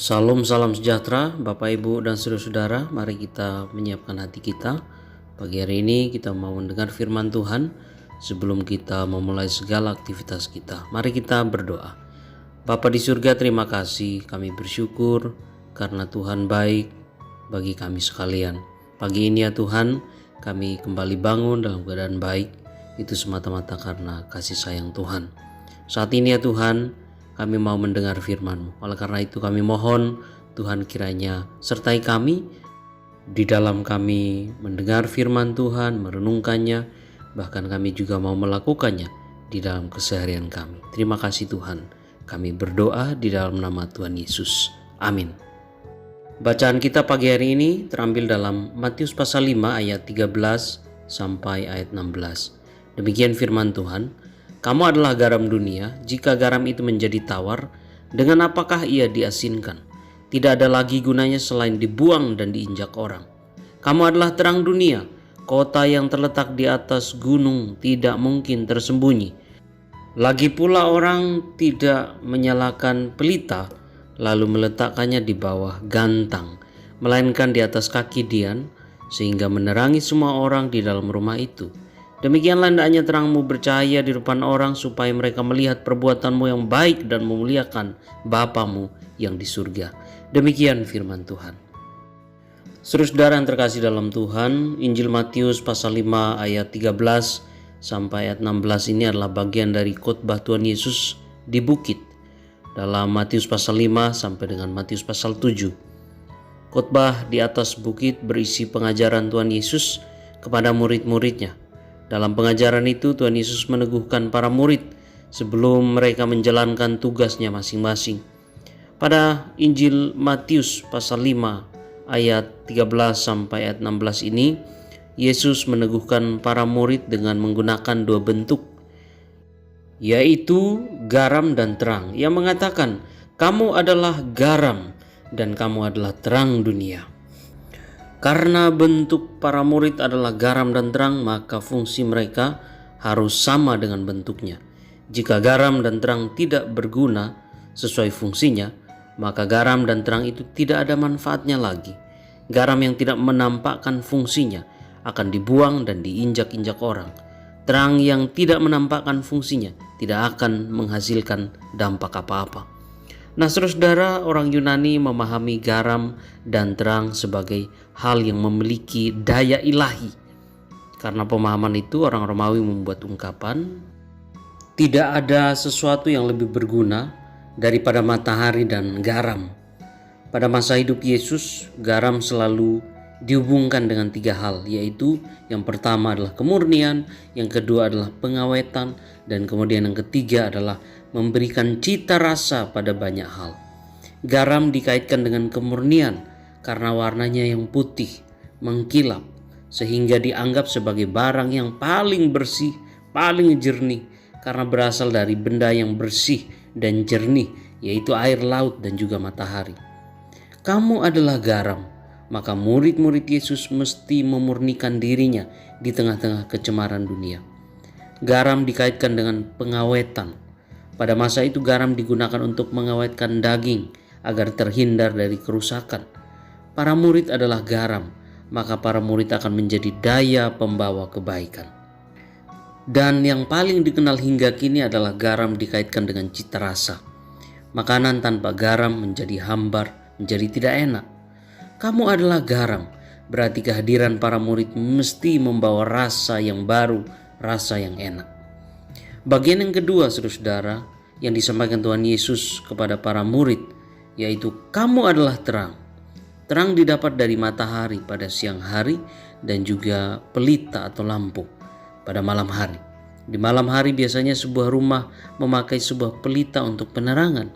Salam sejahtera Bapak Ibu dan saudara-saudara. Mari kita menyiapkan hati kita. Pagi hari ini kita mau mendengar firman Tuhan. Sebelum kita memulai segala aktivitas kita, mari kita berdoa. Bapa di surga, terima kasih, kami bersyukur karena Tuhan baik bagi kami sekalian. Pagi ini ya Tuhan, kami kembali bangun dalam keadaan baik. Itu semata-mata karena kasih sayang Tuhan. Saat ini ya Tuhan, kami mau mendengar firman-Mu. Oleh karena itu kami mohon Tuhan kiranya sertai kami di dalam kami mendengar firman Tuhan, merenungkannya, bahkan kami juga mau melakukannya di dalam keseharian kami. Terima kasih Tuhan. Kami berdoa di dalam nama Tuhan Yesus. Amin. Bacaan kita pagi hari ini terambil dalam Matius pasal 5 ayat 13 sampai ayat 16. Demikian firman Tuhan. Kamu adalah garam dunia. Jika garam itu menjadi tawar, dengan apakah ia diasinkan? Tidak ada lagi gunanya selain dibuang dan diinjak orang. Kamu adalah terang dunia. Kota yang terletak di atas gunung tidak mungkin tersembunyi. Lagi pula orang tidak menyalakan pelita lalu meletakkannya di bawah gantang, melainkan di atas kaki dian, sehingga menerangi semua orang di dalam rumah itu. Demikianlah hendaknya terangmu bercahaya di depan orang, supaya mereka melihat perbuatanmu yang baik dan memuliakan Bapamu yang di surga. Demikian firman Tuhan. Saudara yang terkasih dalam Tuhan, Injil Matius pasal 5 ayat 13 sampai ayat 16 ini adalah bagian dari khotbah Tuhan Yesus di bukit. Dalam Matius pasal 5 sampai dengan Matius pasal 7. Khotbah di atas bukit berisi pengajaran Tuhan Yesus kepada murid-muridnya. Dalam pengajaran itu Tuhan Yesus meneguhkan para murid sebelum mereka menjalankan tugasnya masing-masing. Pada Injil Matius pasal 5 ayat 13 sampai ayat 16 ini, Yesus meneguhkan para murid dengan menggunakan dua bentuk, yaitu garam dan terang. Ia mengatakan, kamu adalah garam dan kamu adalah terang dunia. Karena bentuk para murid adalah garam dan terang, maka fungsi mereka harus sama dengan bentuknya. Jika garam dan terang tidak berguna sesuai fungsinya, maka garam dan terang itu tidak ada manfaatnya lagi. Garam yang tidak menampakkan fungsinya akan dibuang dan diinjak-injak orang. Terang yang tidak menampakkan fungsinya tidak akan menghasilkan dampak apa-apa. Nah, saudara, orang Yunani memahami garam dan terang sebagai hal yang memiliki daya ilahi. Karena pemahaman itu, orang Romawi membuat ungkapan, tidak ada sesuatu yang lebih berguna daripada matahari dan garam. Pada masa hidup Yesus, garam selalu dihubungkan dengan tiga hal, yaitu yang pertama adalah kemurnian, yang kedua adalah pengawetan, dan kemudian yang ketiga adalah memberikan cita rasa pada banyak hal. Garam dikaitkan dengan kemurnian karena warnanya yang putih, mengkilap, sehingga dianggap sebagai barang yang paling bersih, paling jernih, karena berasal dari benda yang bersih dan jernih, yaitu air laut dan juga matahari. Kamu adalah garam, maka murid-murid Yesus mesti memurnikan dirinya di tengah-tengah kecemaran dunia. Garam dikaitkan dengan pengawetan. Pada masa itu garam digunakan untuk mengawetkan daging agar terhindar dari kerusakan. Para murid adalah garam, maka para murid akan menjadi daya pembawa kebaikan. Dan yang paling dikenal hingga kini adalah garam dikaitkan dengan cita rasa. Makanan tanpa garam menjadi hambar, menjadi tidak enak. Kamu adalah garam, berarti kehadiran para murid mesti membawa rasa yang baru, rasa yang enak. Bagian yang kedua, saudara, yang disampaikan Tuhan Yesus kepada para murid, yaitu kamu adalah terang. Terang didapat dari matahari pada siang hari dan juga pelita atau lampu pada malam hari. Di malam hari biasanya sebuah rumah memakai sebuah pelita untuk penerangan.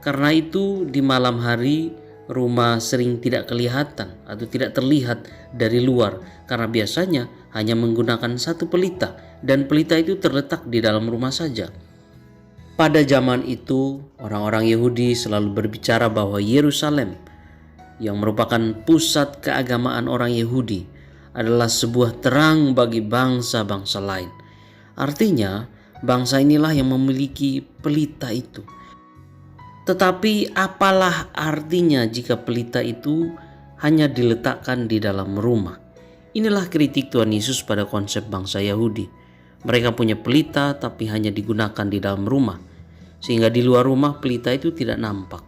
Karena itu di malam hari rumah sering tidak kelihatan atau tidak terlihat dari luar, karena biasanya hanya menggunakan satu pelita dan pelita itu terletak di dalam rumah saja. Pada zaman itu orang-orang Yahudi selalu berbicara bahwa Yerusalem yang merupakan pusat keagamaan orang Yahudi adalah sebuah terang bagi bangsa-bangsa lain. Artinya bangsa inilah yang memiliki pelita itu. Tetapi apalah artinya jika pelita itu hanya diletakkan di dalam rumah? Inilah kritik Tuhan Yesus pada konsep bangsa Yahudi. Mereka punya pelita tapi hanya digunakan di dalam rumah, sehingga di luar rumah pelita itu tidak nampak.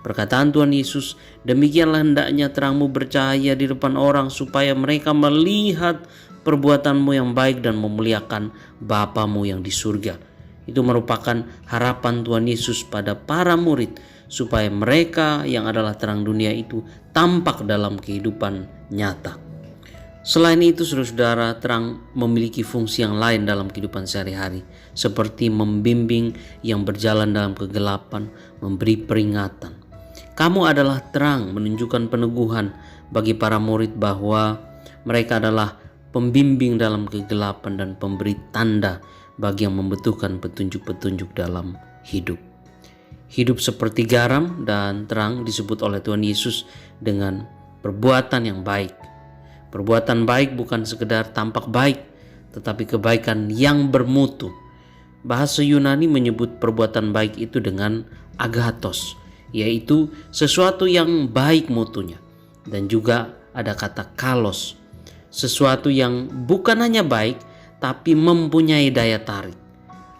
Perkataan Tuhan Yesus, demikianlah hendaknya terangmu bercahaya di depan orang supaya mereka melihat perbuatanmu yang baik dan memuliakan Bapamu yang di surga. Itu merupakan harapan Tuhan Yesus pada para murid supaya mereka yang adalah terang dunia itu tampak dalam kehidupan nyata. Selain itu, saudara-saudara, terang memiliki fungsi yang lain dalam kehidupan sehari-hari, seperti membimbing yang berjalan dalam kegelapan, memberi peringatan. Kamu adalah terang, menunjukkan peneguhan bagi para murid bahwa mereka adalah pembimbing dalam kegelapan dan pemberi tanda bagi yang membutuhkan petunjuk-petunjuk dalam hidup. Hidup seperti garam dan terang disebut oleh Tuhan Yesus dengan perbuatan yang baik. Perbuatan baik bukan sekedar tampak baik, tetapi kebaikan yang bermutu. Bahasa Yunani menyebut perbuatan baik itu dengan agathos, yaitu sesuatu yang baik mutunya. Dan juga ada kata kalos, sesuatu yang bukan hanya baik, tapi mempunyai daya tarik.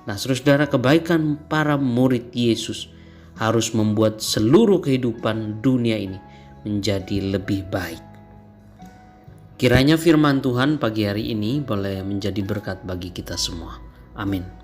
Nah, saudara, kebaikan para murid Yesus harus membuat seluruh kehidupan dunia ini menjadi lebih baik. Kiranya firman Tuhan pagi hari ini boleh menjadi berkat bagi kita semua. Amin.